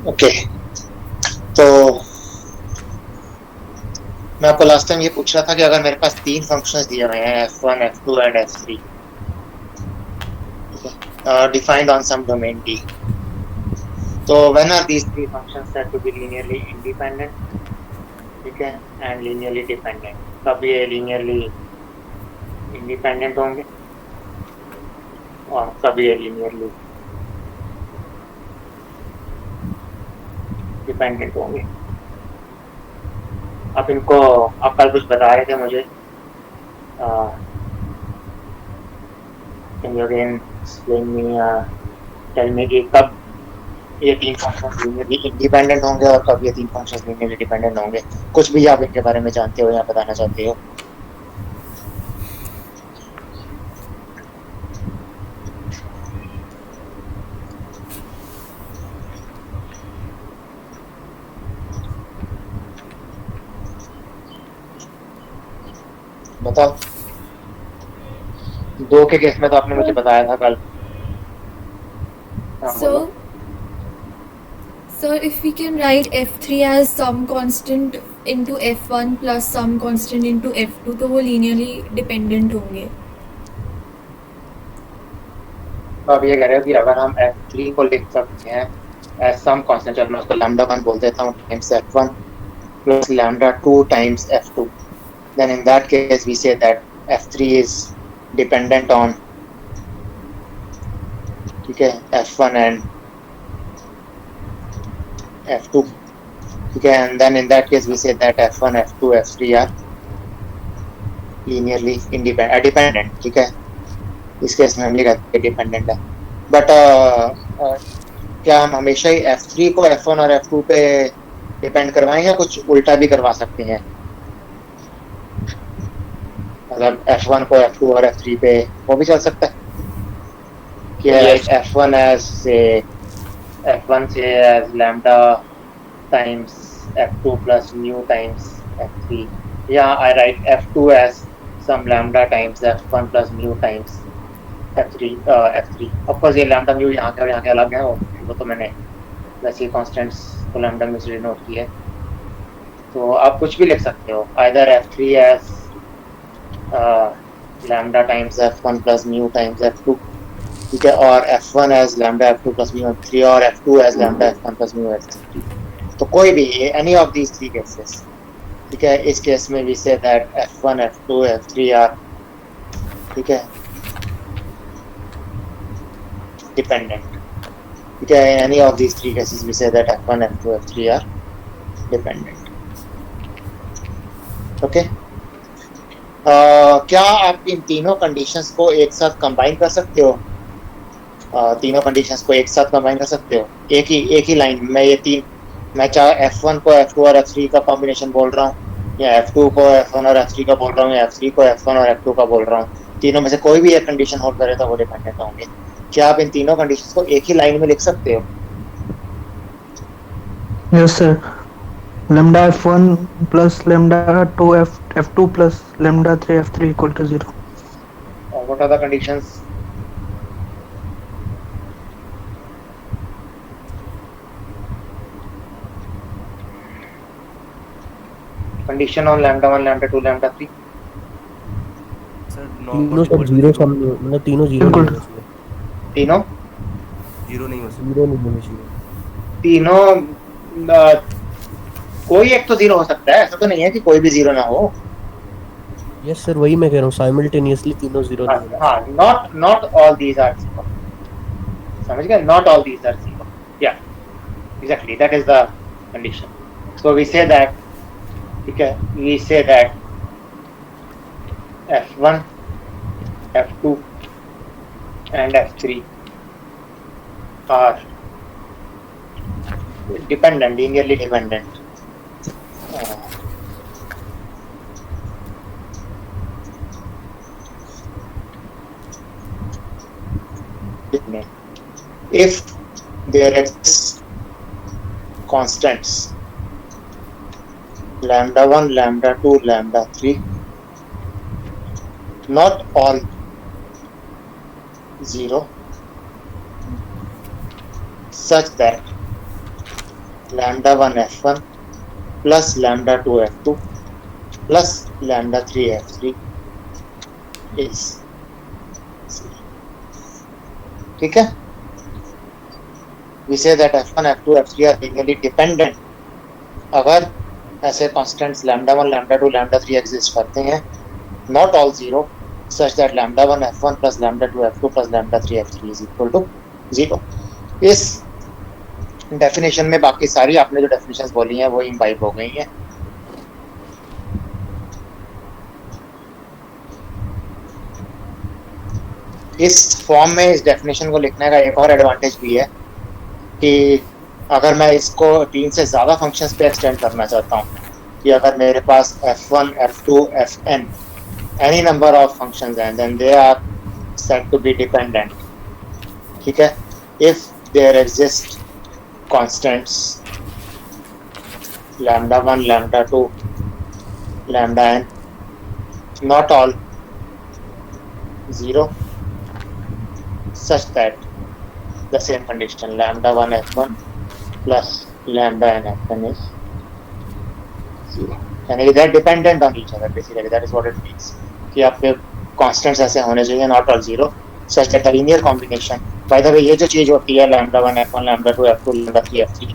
Okay, तो मैं आपको लास्ट टाइम ये पूछ रहा था कि अगर मेरे पास तीन फंक्शंस दिए हुए हैं f1 f2 एंड f3, ठीक है, defined on some domain D, तो when are these three functions said to be linearly independent, ठीक है, एंड लीनियरली डिपेंडेंट, कब ये लीनियरली इंडिपेंडेंट होंगे और कब ये लीनियरली डिपेंडेंट होंगे। आप इनको, आप कल कुछ बता रहे थे मुझे, can you again explain me, tell me कि कब ये तीन फंक्शंस लीनियरली इंडिपेंडेंट होंगे और कब ये तीन फंक्शंस लीनियरली डिपेंडेंट होंगे। कुछ भी आप इनके बारे में जानते हो या बताना चाहते हो? बताओ। दो के केस में तो आपने मुझे बताया था कल। हाँ बोलो। So, sir, if we can write f3 as some constant into f1 plus some constant into f2, तो वो linearly dependent होंगे। तो आप ये कह रहे हो कि अगर हम f3 को लिख सकते हैं एज सम कांस्टेंट, चलो मैं उसको लैम्डा 1 बोल देता हूँ, times f1 plus lambda 2 times f2, then in that case we say that f3 is dependent on, ठीक है, f1 and f2, ठीक है, and then in that case we say that f1 f2 f3 are linearly independent dependent, ठीक है। इस case में हम लिखा डिपेंडेंट है, बट क्या हम हमेशा ही f3 को f1 और f2 पे डिपेंड करवाएं या कुछ उल्टा भी करवा सकते हैं? मतलब f1 को f2 और f3 पे वो भी चल सकता है कि I write f1 as say f1 से as lambda times f2 plus mu times f3, या I write f2 as some lambda times f1 plus mu times f3 f3। Of course ये lambda mu यहाँ के और यहाँ के अलग है, वो तो मैंने वैसे ही कांस्टेंट्स को lambda mu से डिनोट किया है। तो आप कुछ भी लिख सकते हो, either f3 as lambda times f1 plus mu times f2, ठीक है, और f1 as lambda f2 plus mu f3 और f2 as lambda f1 plus mu f3। तो कोई भी any of these three cases, ठीक है, इस केस में we say that f1 f2 f3 are, ठीक है, dependent, ठीक है, any of these three cases we say that f1 f2 f3 are dependent। Okay, क्या आप इन तीनों कंडीशंस को एक साथ कंबाइन कर सकते हो? तीनों कंडीशंस को एक साथ कंबाइन कर सकते हो एक ही लाइन में? ये तीन, मैं चाहे f1 को f2 और f3 का कॉम्बिनेशन बोल रहा हूँ, या f2 को f1 और f3 का बोल रहा हूँ, या f3 को f1 और f2 का बोल रहा हूँ, तीनों में से कोई भी एक कंडीशन होल्ड करे तो वो डिपेंडेंट होंगे। क्या आप इन तीनों कंडीशंस को एक ही लाइन में लिख सकते हो? Yes, sir. Lambda f1 plus lambda 2 f2 plus lambda 3 f3 equal to 0. What are the conditions? Condition on lambda 1 lambda 2 lambda 3? Sir तीनों नॉट सब इक्वल टू जीरो जीरो, सम मतलब तीनों जीरो नहीं बिल्कुल। होने चाहिए। तीनों जीरो नहीं हो सकता। जीरो नहीं होने चाहिए। तीनों कोई एक तो जीरो हो सकता है, ऐसा तो नहीं है कि कोई भी जीरो ना हो। यस सर, वही मैं कह रहा हूँ, साइमल्टेनियसली तीनों जीरो नहीं होने हाँ, चाहिए। Not not all these are zero, समझ गए? Not all these are zero, या exactly that is the condition. So we say that, ठीक है, we say that f1 f2 and f3 are dependent, linearly dependent, if there exists constants lambda 1 lambda 2 lambda 3, not all zero, such that lambda 1 f1 plus lambda 2 f2 plus lambda 3 f3 is 0. ठीक है? We say that f1, f2, f3 are linearly dependent अगर ऐसे constants lambda 1, lambda 2, lambda 3 exist करते हैं, not all 0, such that lambda 1 f1 plus lambda 2 f2 plus lambda 3 f3 is equal to 0. इस definition में बाकी सारी आपने जो डेफिनेशंस बोली हैं वो इम्बाइब हो गई हैं. इस फॉर्म में इस डेफिनेशन को लिखने का एक और एडवांटेज भी है कि अगर मैं इसको 3 से ज़्यादा फंक्शंस पे एक्सटेंड करना चाहता हूँ कि अगर मेरे पास f1, f2, fn any number of functions and then they are said to be dependent. ठीक है? If there exist constants lambda 1, lambda 2, lambda n, not all 0, such that the same condition lambda 1 f1 plus lambda n fn is 0. यानी they are dependent on each other basically. That is what it means. कि आपके constants ऐसे होने चाहिए not all 0, such that the linear combination. By the way, ये जो चीज होती है lambda 1 f1, lambda 2 f2, lambda 3 f3,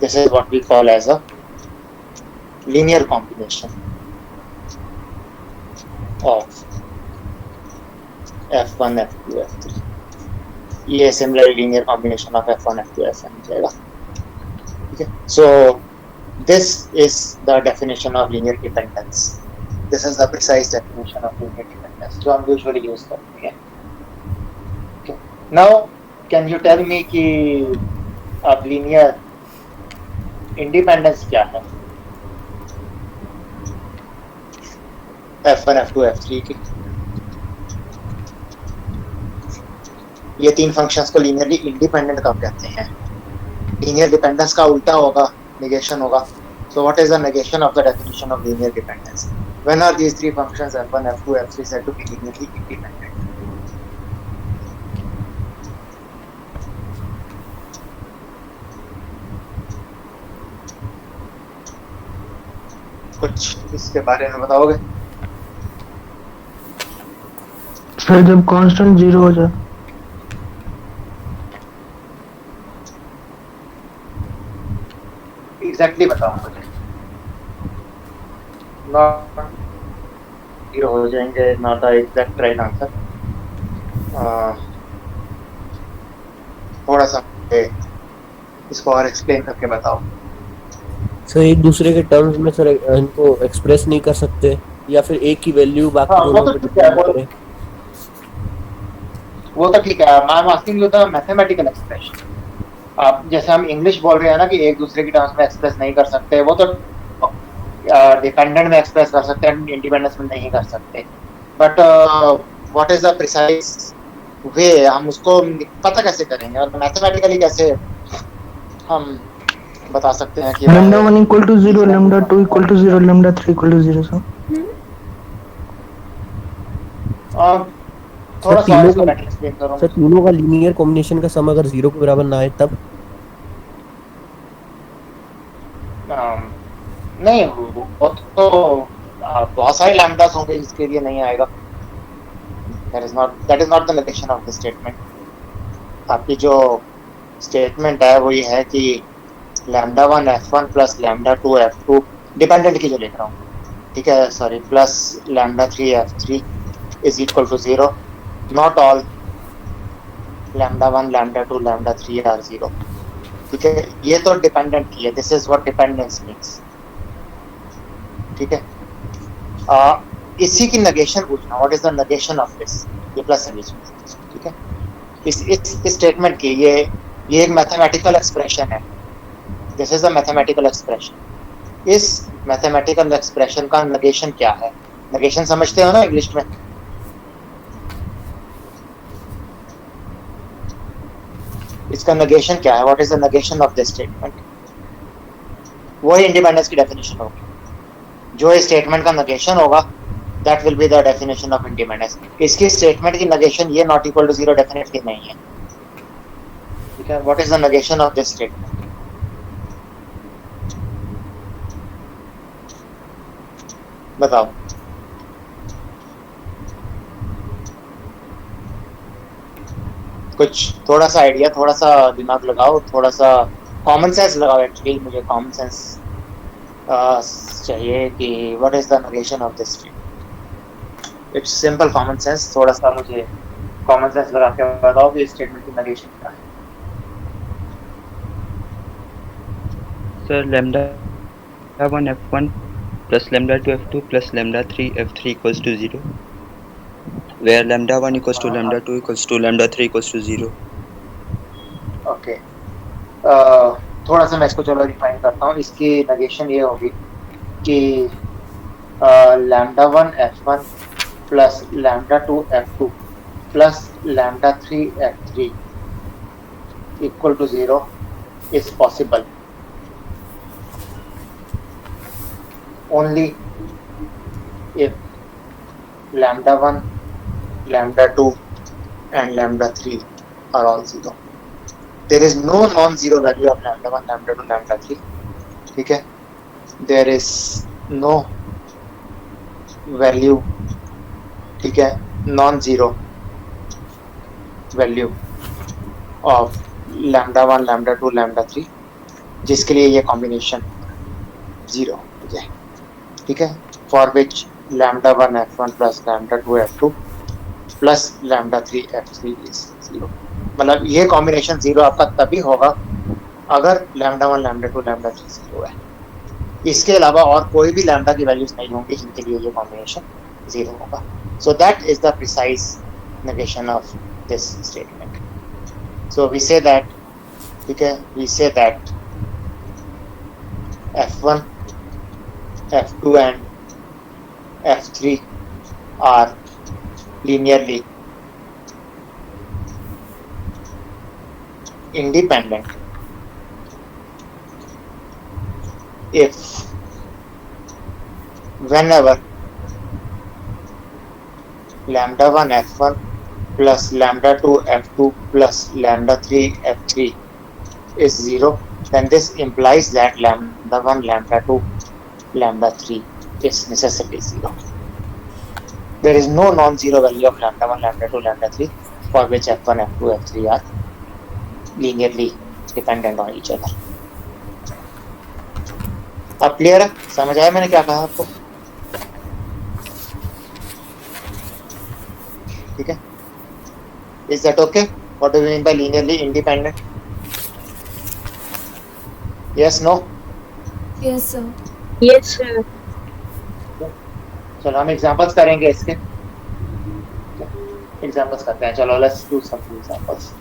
this is what we call as a linear combination of f1, f2, f3. ये similar linear combination of f1, f2, fn जाएगा. ठीक है? So this is the definition of linear dependence. This is the precise definition of linear dependence जो हम usually use करते हैं. Okay. Now, can you tell me कि अब linear independence क्या है? f1, f2, f3 की ये 3 फंक्शंस को linearly independent कब कहते हैं? Linear dependence का उल्टा होगा, negation होगा. So what is the negation of the definition of linear dependence? When are these 3 functions f1, f2, f3 said to be linearly independent? कुछ इसके बारे में बताओगे? सर जब कांस्टेंट 0 हो जाए. एग्जैक्टली बताओ मुझे. नॉट 0 हो जाएंगे, not the exact right answer. थोड़ा सा इसको और एक्सप्लेन करके बताओ. सर एक दूसरे के टर्म्स में सर इनको एक्सप्रेस नहीं कर सकते या फिर एक की वैल्यू बाकी हाँ, दोनों वो पे तो ठीक है, डिपेंड करे. वो तो ठीक है. I am asking you the mathematical expression. आप जैसे हम इंग्लिश बोल रहे हैं ना कि एक दूसरे की टर्म्स में एक्सप्रेस नहीं कर सकते, वो तो डिपेंडेंट में एक्सप्रेस कर सकते हैं, इंडिपेंडेंस में नहीं कर सकते. But what is the precise वे, हम उसको पता कैसे करेंगे और मैथमेटिकली कैसे हम बता सकते हैं कि lambda 1 equal to 0, lambda 2 equal to 0, lambda 3 equal to 0 sir. थोड़ा सा तीनों इसको का- बेटर एक्सप्लेन करो. सर तीनों का लीनियर कॉम्बिनेशन का सम अगर 0 के बराबर ना आए तब नहीं, वो तो बहुत सारे लैम्डास होंगे जिसके लिए नहीं आएगा. that is not the negation of the statement. आपकी जो स्टेटमेंट है वो ये है कि lambda 1 f1 plus lambda 2 f2 dependent की जो लिख रहा हूँ, ठीक है, sorry, plus lambda 3 f3 is equal to 0. not all lambda 1, lambda 2, lambda 3 are 0. ठीक है, ये तो डिपेंडेंट की है. This is what dependence means. ठीक है, इसी की नेगेशन पूछना. What is the negation of this? ये प्लस नेगेशन. ठीक है, इस स्टेटमेंट की ये एक मैथमेटिकल एक्सप्रेशन है. This is a mathematical expression. इस मैथमेटिकल एक्सप्रेशन का नेगेशन क्या है? नेगेशन समझते हो ना इंग्लिश में? इसका नेगेशन क्या है? What is the negation of this statement? वो इंडिपेंडेंस की डेफिनेशन होगी. जो इस स्टेटमेंट का नेगेशन होगा that will be the definition of independence. इसकी स्टेटमेंट की नेगेशन ये नॉट इक्वल टू 0 डेफिनेटली नहीं है. ठीक है, what is the negation of this statement? बताओ। कुछ थोड़ा सा आइडिया, थोड़ा सा दिमाग लगाओ, थोड़ा सा कॉमन सेंस लगाओ। एक्चुअली मुझे कॉमन सेंस चाहिए कि what is the narration of this statement. It's simple common sense, थोड़ा सा मुझे कॉमन सेंस लगा के बताओ कि स्टेटमेंट की नरेशन क्या है। Sir lambda 1 f1 plus lambda 2 f2 plus lambda 3 f3 equals to 0, where lambda 1 equals to lambda 2 equals to lambda 3 equals to 0. Okay, थोड़ा सा मैं इसको चलो रिफाइन करता हूँ। इसकी नगेशन ये होगी कि lambda 1 f1 plus lambda 2 f2 plus lambda 3 f3 equal to 0 is possible only if lambda 1, lambda 2 and lambda 3 are all 0. There is no non-zero value of lambda 1, lambda 2, lambda 3. ठीक है, there is no value, ठीक है, non-zero value of lambda 1, lambda 2, lambda 3 जिसके लिए ये combination 0 हो जाए। ठीक है, for which lambda 1 f1 plus lambda 2 f2 plus lambda 3 f3 is 0। मतलब ये कॉम्बिनेशन 0 आपका तभी होगा अगर लैम्डा 1, लैम्डा 2, लैम्डा 3 0 है। इसके अलावा और कोई भी लैम्डा की वैल्यूज नहीं होंगी जिनके लिए ये कॉम्बिनेशन 0 होगा। So that is the precise negation of this statement. So we say that, ठीक है, we say that f1, f2 and f3 are linearly independent if whenever lambda 1 f1 plus lambda 2 f2 plus lambda 3 f3 is 0, then this implies that lambda 1, lambda 2, lambda 3 is necessarily 0. There is no non-zero value of lambda 1, lambda 2, lambda 3 for which f1, f2, f3 are linearly dependent on each other. अब clear है? समझ आया मैंने क्या कहा आपको? ठीक है, is that okay? What do we mean by linearly independent? Yes, no? Yes, sir. Yes, sir. चलो हम एग्जांपल्स करेंगे इसके। एग्जांपल्स करते हैं, चलो let's do some examples.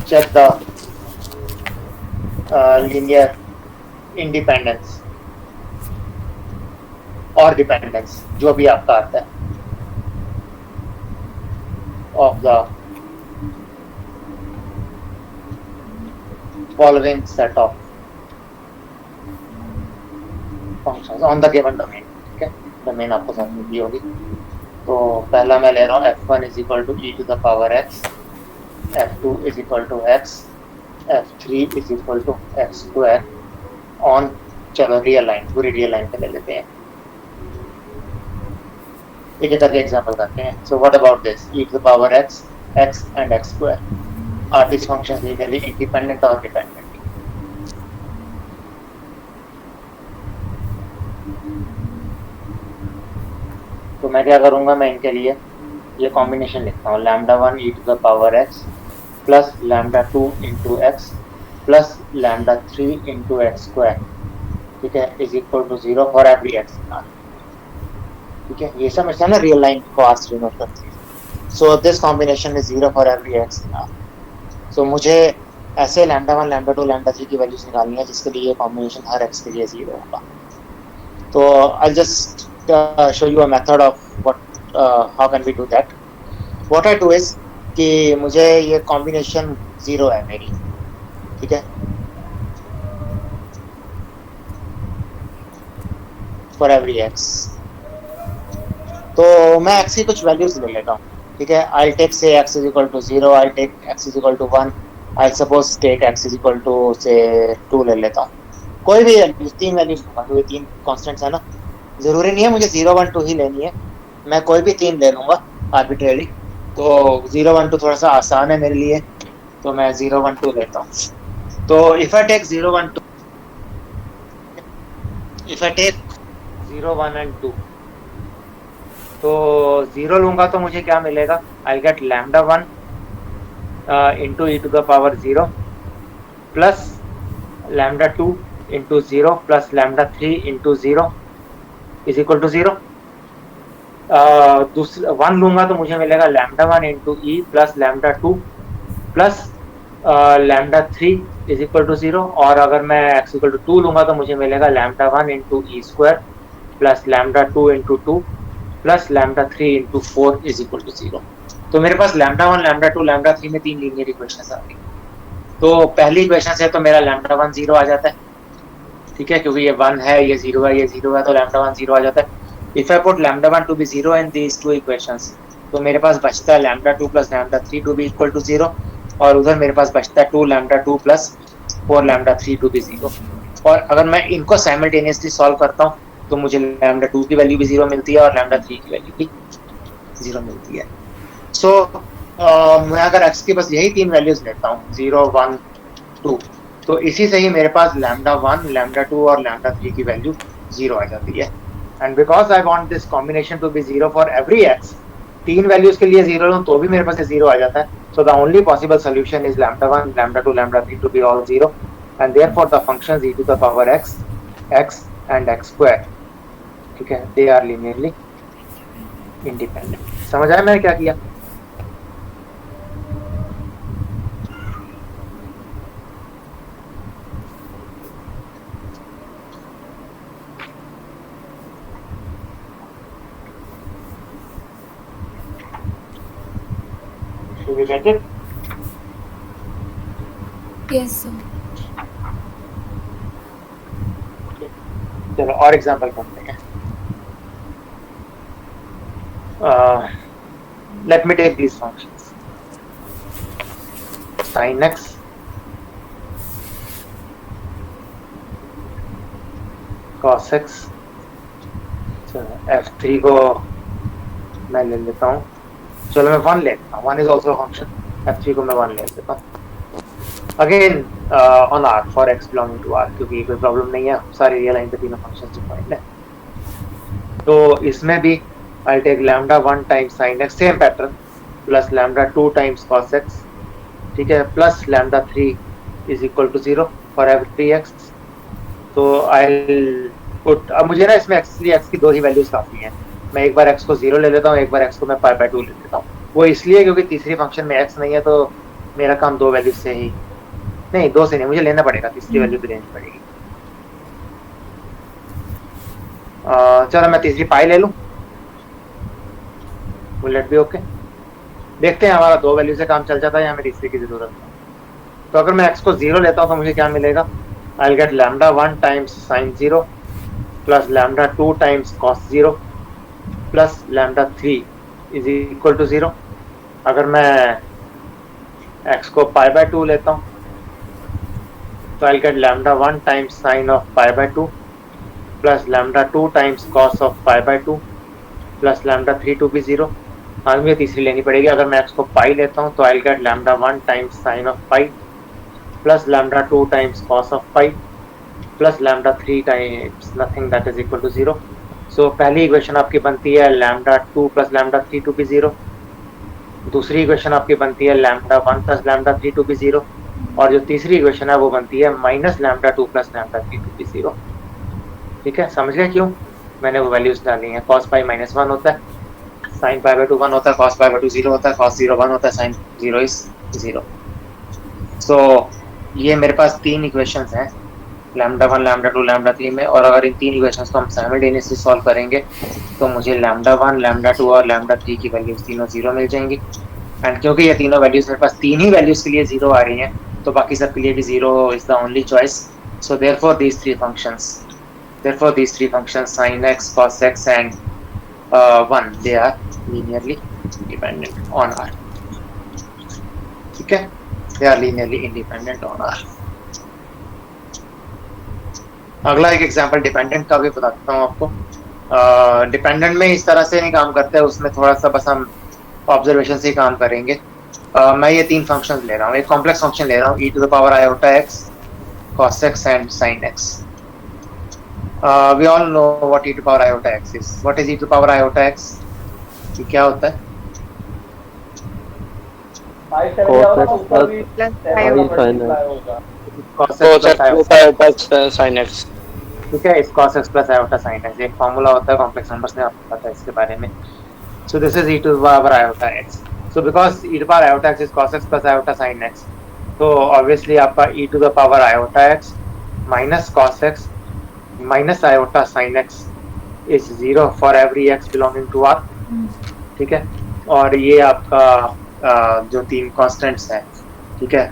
check the linear independence और dependence, जो भी आपका आता है, of the following set of functions on the given domain। ठीक है, डोमेन आपको समझ दी होगी। तो पहला मैं ले रहा हूँ f1 is equal to e to the power x, f2 is equal to x, f3 is equal to x square on, चलो रियल लाइन, पूरी रियल लाइन पे ले लेते हैं, एक एक करके एग्जांपल करते हैं। So what about this e to the power x, x and x square, are these functions linearly independent or dependent? तो मैं क्या करूँगा, मैं इनके लिए ये कॉम्बिनेशन लिखता हूँ, lambda 1 e to the power x plus lambda 2 into x plus lambda 3 into x square, ठीक है, is equal to 0 for every x. ठीक है, ये समझता है ना रियल लाइन को आर से डिनोट करती है। So this combination is 0 for every x in R. सो मुझे ऐसे लैम्डा 1, लैम्डा 2, लैम्डा 3 की वैल्यूज निकालनी है जिसके लिए ये कॉम्बिनेशन हर एक्स के लिए 0 होगा। तो I just show you a method of how can we do that. What I do is कि मुझे ये कॉम्बिनेशन 0 है मेरी, ठीक है, for every x। तो मैं x की कुछ वैल्यूज ले लेता हूँ, ठीक है। I'll take say x is equal to 0, I'll take x is equal to 1, I'll suppose take x is equal to say 2 ले लेता हूँ। कोई भी तीन वैल्यूज लूंगा क्योंकि तीन कॉन्स्टेंट्स है ना, जरूरी नहीं है मुझे 0 1 2 ही लेनी है, मैं कोई भी तीन ले लूंगा आर्बिट्रेरी। तो 0 1 2 थोड़ा सा आसान है मेरे लिए, तो मैं 0 1 2 लेता हूँ। तो if I take 0 1 2, if I take 0 1 and 2, तो 0 लूंगा तो मुझे क्या मिलेगा, I get lambda 1 into e to the power 0 plus lambda 2 into 0 plus lambda 3 into 0 is equal to 0। दूसरा 1 लूंगा तो मुझे मिलेगा lambda 1 into e plus lambda 2 plus lambda 3 is equal to 0। और अगर मैं x इक्वल टू 2 लूंगा तो मुझे मिलेगा lambda 1 into e square plus lambda 2 into 2 plus lambda 3 into 4 is equal to 0। तो मेरे पास लैम्डा 1 लैम्डा 2 लैम्डा 3 में तीन लीनियर इक्वेशंस आ गई। तो पहली इक्वेशन से तो मेरा लैम्डा 1 0 आ जाता है, ठीक है, क्योंकि ये 1 है, ये 0 है, ये 0 है, तो लैम्डा 1 0 आ जाता है। If I put lambda 1 to be 0 in these two equations, तो मेरे पास बचता है lambda 2 plus lambda 3 to be equal to 0, और उधर मेरे पास बचता है 2 lambda 2 plus 4 lambda 3 to be 0। और अगर मैं इनको साइमल्टेनियसली सॉल्व करता हूँ तो मुझे लैम्डा 2 की वैल्यू भी 0 मिलती है और लैम्डा 3 की वैल्यू भी 0 मिलती है। सो मैं अगर x की बस यही तीन वैल्यूज लेता हूँ 0 1 2, तो इसी से ही मेरे पास लैम्डा 1 लैम्डा 2 और लैम्डा 3 की वैल्यू 0 आ जाती है। And because I want this combination to be 0 for every x, तीन वैल्यूज के लिए 0 लूं तो भी मेरे पास 0 आ जाता है। So the only possible solution is lambda 1 lambda 2 lambda 3 to be all 0, and therefore the functions e to the power x x and x square, ठीक है, दे आर लीनियरली इंडिपेंडेंट। समझ आया मैंने क्या किया? Should we get it? Yes, sir. चलो और example करते हैं। Let me take these functions. Sin x cos x, f3 को मैं ले लेता हूँ, चलो मैं 1 लेता हूँ, 1 is also a function, f3 को मैं 1 ले लेता हूँ। Again on r for x belonging to r, क्योंकि कोई प्रॉब्लम नहीं है, सारी रियल लाइन पे तीनों फंक्शंस डिफाइंड है। तो इसमें भी I'll take lambda 1 times sin x, same pattern, plus lambda 2 times cos x, ठीक है, plus lambda 3 is equal to 0 for every x। तो I'll put, अब मुझे ना इसमें x की दो ही वैल्यूज काफी हैं, मैं एक बार x को 0 ले लेता हूँ, एक बार x को मैं पाई बाय 2 ले लेता हूँ। वो इसलिए क्योंकि तीसरी फंक्शन में x नहीं है, तो मेरा काम दो वैल्यू से ही, नहीं दो से नहीं, मुझे लेना पड़ेगा, तीसरी वैल्यू भी लेनी पड़ेगी। चलो मैं तीसरी पाई ले लूँ, बुलेट भी ओके। देखते हैं हमारा दो वैल्यू से काम चल जाता है या हमें तीसरी की जरूरत है। तो अगर मैं x को 0 लेता हूँ तो मुझे क्या मिलेगा, I will get lambda 1 times sine 0 plus lambda 2 times cos 0 plus lambda 3 is equal to 0। अगर मैं x को पाई बाय 2 लेता हूँ तो I will get lambda 1 times sine of pi by 2 plus lambda 2 times cos of pi by 2 plus lambda 3 to be 0। हाँ मुझे तीसरी लेनी पड़ेगी, अगर मैं x को पाई लेता हूँ तो I will get lambda 1 times sine of pi plus lambda 2 times cos of pi plus lambda 3 times nothing that is equal to 0। So पहली इक्वेशन आपकी बनती है lambda 2 plus lambda 3 to be 0, दूसरी इक्वेशन आपकी बनती है lambda 1 plus lambda 3 to be 0, और जो तीसरी इक्वेशन है वो बनती है minus lambda 2 plus lambda 3 to be 0। ठीक है, समझ गए क्यों मैंने वो वैल्यूज डाली हैं। कॉस पाई माइनस 1 होता है, साइन पाई बाय 2 1 होता है, कॉस पाई बाय 2 0 होता है, कॉस 0 1 होता है, साइन 0 इज 0। सो ये मेरे पास तीन इक्वेशंस हैं, लैम्डा 1 लैम्डा 2 लैम्डा 3 में, और अगर इन तीन इक्वेशंस को हम साइमल्टेनियसली सॉल्व करेंगे तो मुझे लैम्डा 1 लैम्डा 2 और लैम्डा 3 की वैल्यूज तीनों 0 मिल जाएंगी। एंड क्योंकि ये तीनों वैल्यूज मेरे पास तीन ही वैल्यूज के लिए 0 आ रही हैं, तो बाकी सब के लिए भी 0 is the only choice. So therefore these three functions sin x cos x and 1 they are linearly independent on R। ठीक है, they are linearly independent on R। अगला एक एग्जांपल डिपेंडेंट का भी बताता हूँ आपको। डिपेंडेंट में इस तरह से नहीं काम करते, उसमें थोड़ा सा बस हम ऑब्जर्वेशन से ही काम करेंगे। मैं ये 3 फंक्शंस ले रहा हूँ, एक कॉम्प्लेक्स फंक्शन ले रहा हूँ, e to the power iota x, cos x and sin x. We all know what e to the power iota x is. What is e to the power iota x? ये क्या होता है? cos x plus sin x. ठीक है, इस cos x plus iota sin x एक formula होता है कॉम्प्लेक्स नंबर्स में, आपको पता है इसके बारे में। So this is e to the power iota x. So because e to the power iota x is cos x plus iota sin x, तो obviously आपका e to the power iota x minus cos x minus iota sin x is 0 for every x belonging to R. ठीक है, और ये आपका जो 3 constants हैं, ठीक है,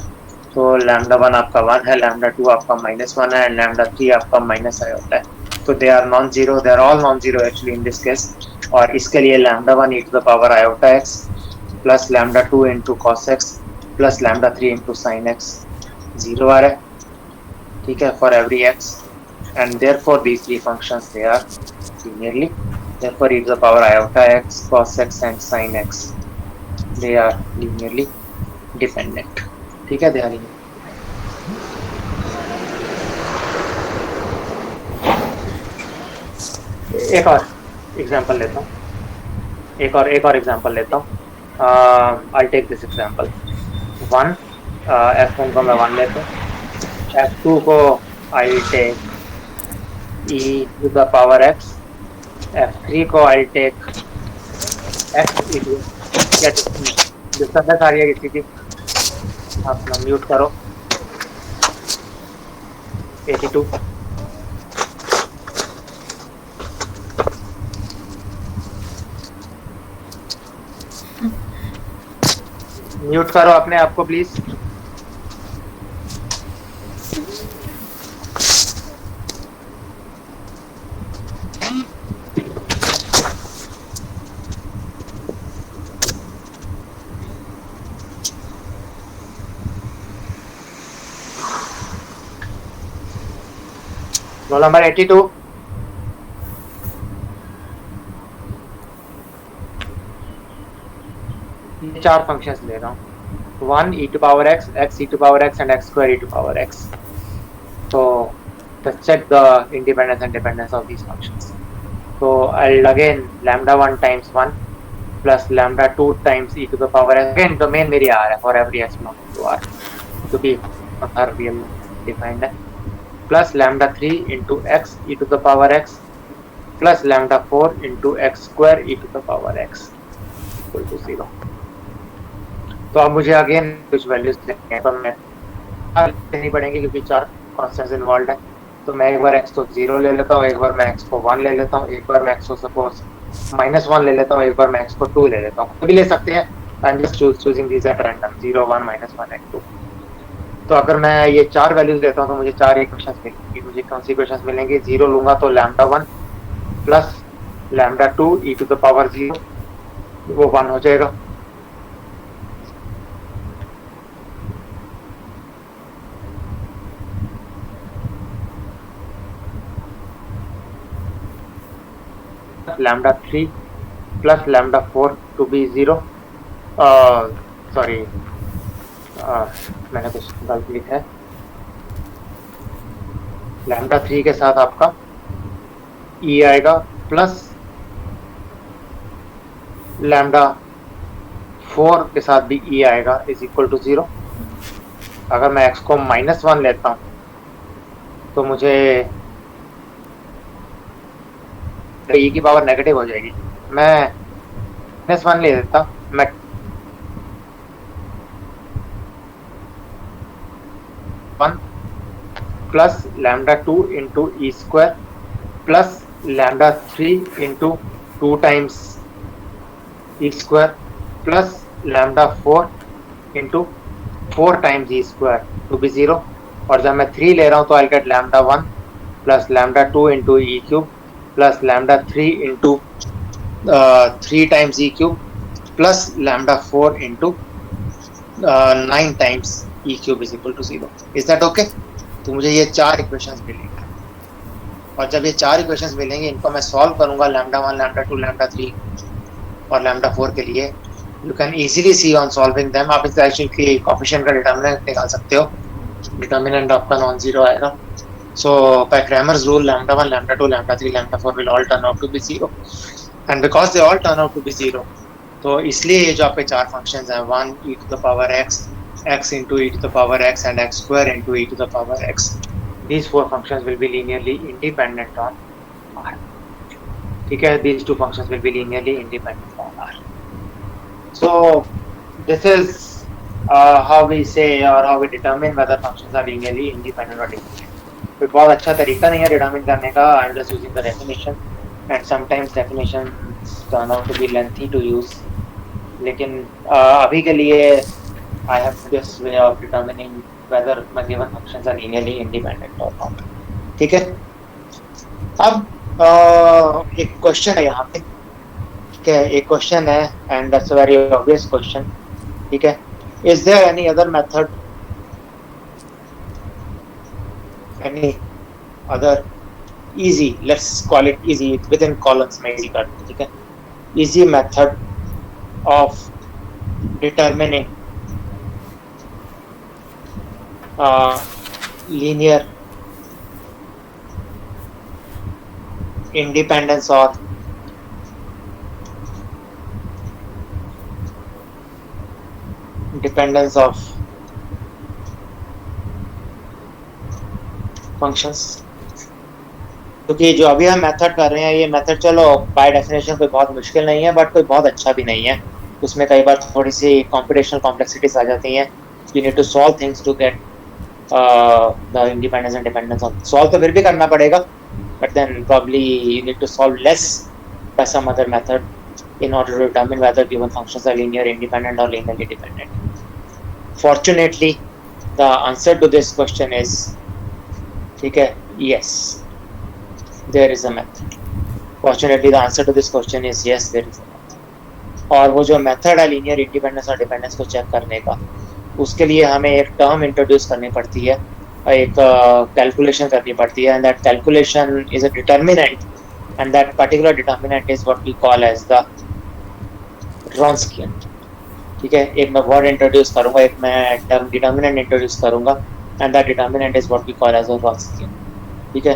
तो लैम्डा 1 आपका 1 है, लैम्डा 2 आपका -1 है, एंड लैम्डा 3 आपका माइनस आयोटा है। तो they are non zero, they are all non zero actually in this case. और इसके लिए lambda 1 e to the power iota x plus lambda 2 into cos x plus lambda 3 into sin x 0 आ रहा है, ठीक है, for every x, and therefore these 3 functions they are linearly, therefore e to the power iota x, cos x and sin x they are linearly dependent, ठीक है, they are linear। एक और example लेता हूँ, एक और एग्जांपल लेता हूँ। I'll take this example 1, f1 को मैं 1 लेता हूँ, f2 को I'll take e to the power x, f3 को I'll take x e to disturbance आ रही है किसी की, आप म्यूट करो। 82 म्यूट करो अपने आप को प्लीज। Roll number 82। ये 4 फंक्शंस ले रहा हूँ, 1 e to power x, x e to power x and x square e to power x. So let's check the independence and dependence of these functions. So I'll again lambda 1 times 1 plus lambda 2 times e to the power x, again domain मेरी R है for every x belonging to R, to be her real defined है, plus lambda 3 into x e to the power x plus lambda 4 into x square e to the power x equal to 0. तो अब मुझे again कुछ values लेनी है, तो मैं लेनी पड़ेंगी क्योंकि 4 कॉन्स्टेंट्स इन्वॉल्व है। तो मैं एक बार x को 0 ले लेता हूँ, एक बार मैं x को 1 ले लेता हूँ, एक बार मैं x को सपोज -1 ले लेता हूँ, एक बार मैं x को 2 ले लेता हूँ, कभी ले सकते हैं। आई am just choosing these at random 0 1 -1 and 2। तो अगर मैं ये 4 वैल्यूज लेता हूँ तो मुझे 4 इक्वेशंस मिलेंगी। मुझे कौन सी इक्वेशंस मिलेंगी? 0 लूंगा तो lambda 1 plus lambda 2 e to the power 0 वो 1 हो जाएगा, lambda 3 plus lambda 4 to be 0, sorry मैंने कुछ गलत लिखा है। lambda 3 के साथ आपका e आएगा प्लस lambda 4 के साथ भी e आएगा इज इक्वल टू 0। अगर मैं x को -1 लेता हूँ तो मुझे e की पावर नेगेटिव हो जाएगी। मैं -1 ले लेता, मैं plus lambda 2 into e square plus lambda 3 into 2 times e square plus lambda 4 into 4 times e square to be 0। और जब मैं 3 ले रहा हूँ तो I get lambda 1 plus lambda 2 into e cube plus lambda 3 into 3 times e cube plus lambda 4 into 9 times e cube is equal to 0। Is that okay? तो मुझे ये 4 इक्वेशंस मिलेंगे। और जब ये 4 इक्वेशंस मिलेंगे इनको मैं सॉल्व करूंगा लैम्डा 1, लैम्डा 2, लैम्डा 3 और लैम्डा 4 के लिए, you can easily C on solving them आप इस एक्चुअली कोएफिशिएंट का डिटरमिनेंट निकाल सकते हो, डिटरमिनेंट आपका नॉन जीरो आएगा. So by Cramer's rule, lambda 1, lambda 2, lambda 3, lambda 4 will all turn out to be 0. And because they all turn out to be 0, तो इसलिए ये जो आपके 4 फंक्शंस हैं 1 e to the power x, x into e to the power x and x square into e to the power x, these 4 functions will be linearly independent on R. ठीक है, these 2 functions will be linearly independent on R. So this is how we say or how we determine whether functions are linearly independent or dependent. कोई बहुत अच्छा तरीका नहीं है determine करने का. I am just using the definition and sometimes definition turn out to be lengthy to use, लेकिन अभी के लिए I have this way of determining whether my given functions are linearly independent और नॉट. ठीक है, अब एक क्वेश्चन है यहाँ पे. ठीक है, एक क्वेश्चन है and that's a very obvious question. ठीक है, is there any other method, any other easy, let's call it easy, within columns में easy कर दो. ठीक है, easy method of determining linear independence or dependence of functions. क्योंकि जो अभी हम मेथड कर रहे हैं ये मेथड चलो बाय डेफिनेशन कोई बहुत मुश्किल नहीं है बट कोई बहुत अच्छा भी नहीं है. उसमें कई बार थोड़ी सी कॉम्पिटिशनल कॉम्प्लेक्सिटीज आ जाती हैं. You need to solve things to get the independence and dependence of. Solve तो फिर भी करना पड़ेगा but then probably you need to solve less by some other method in order to determine whether given functions are linear independent और linearly dependent. Fortunately the answer to this question is, ठीक है, yes, there is a method. Fortunately the answer to this question is yes, there is a method. और वो जो method है linear independence और dependence को check करने का, उसके लिए हमें एक टर्म इंट्रोड्यूस करनी पड़ती है, एक कैलकुलेशन करनी पड़ती है, and that calculation is a determinant and that particular determinant is what we call as the Wronskian. ठीक है, एक मैं वर्ड इंट्रोड्यूस करूंगा, एक मैं टर्म डिटर्मिनेंट इंट्रोड्यूस करूंगा and that determinant is what we call as a Wronskian. ठीक है,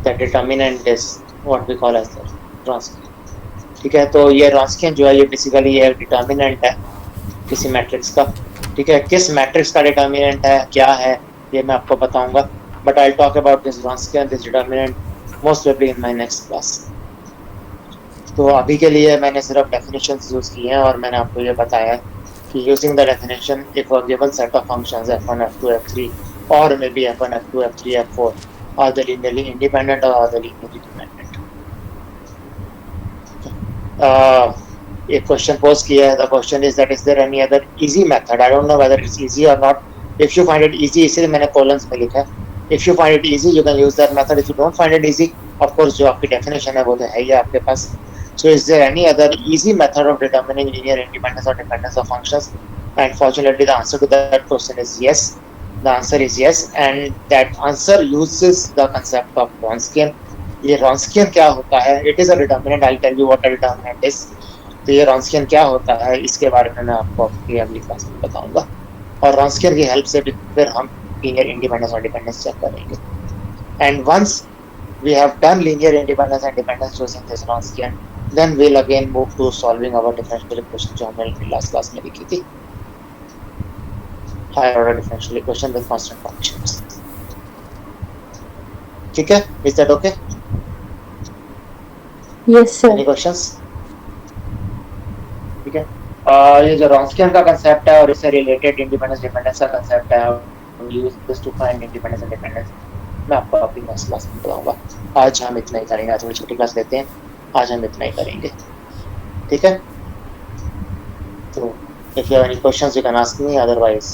that determinant is what we call as the Wronskian. ठीक है, तो ये Wronskian जो है ये बेसिकली ये डिटर्मिनेंट है किसी मैट्रिक्स का. ठीक है, किस मैट्रिक्स का डिटर्मिनेंट है क्या है ये मैं आपको बताऊंगा, but I will talk about this Wronskian, this determinant most probably in my next class. तो अभी के लिए मैंने सिर्फ डेफिनेशंस यूज़ की हैं और मैंने आपको ये बताया है कि using the definition if a given set of functions f1, f2, f3 और maybe f1, f2, f3, f4 are the linearly independent और आर द लीनियरली डिपेंडेंट. एक क्वेश्चन पोज किया है. The question is that is there any other easy method. I don't know whether it's easy और not. If you find it easy, इसलिए मैंने columns में लिखा है, if you find it easy you can use that method. If you don't find it easy, of course जो आपकी definition है वो तो है ही आपके पास. So is there any other easy method of determining linear independence or dependence of functions? And fortunately the answer to that question is yes. The answer is yes, and that answer uses the concept of Wronskian. ये Wronskian क्या होता है? It is a determinant. I'll tell you what a determinant is. तो ये Wronskian क्या होता है इसके बारे में मैं आपको अपनी अगली क्लास में बताऊंगा, और Wronskian की हेल्प से फिर हम linear independence और dependence चेक करेंगे. And once we have done linear independence and dependence using this Wronskian, then we'll again move to solving our differential equation जो हमने last class में लिखी थी, higher order differential equation with constant functions. ठीक है, is that okay? Yes sir. Any questions? ठीक है, ये जो Wronskian का कंसेप्ट है और इससे रिलेटेड इंडिपेंडेंस डिपेंडेंस का कंसेप्ट है, use this to find independence and dependence, मैं आपको अपनी नेक्स्ट क्लास में बताऊंगा. आज हम इतना ही करेंगे, आज थोड़ी छोटी क्लास लेते हैं, आज हम इतना ही करेंगे. ठीक है, तो if you have any questions you can ask me, otherwise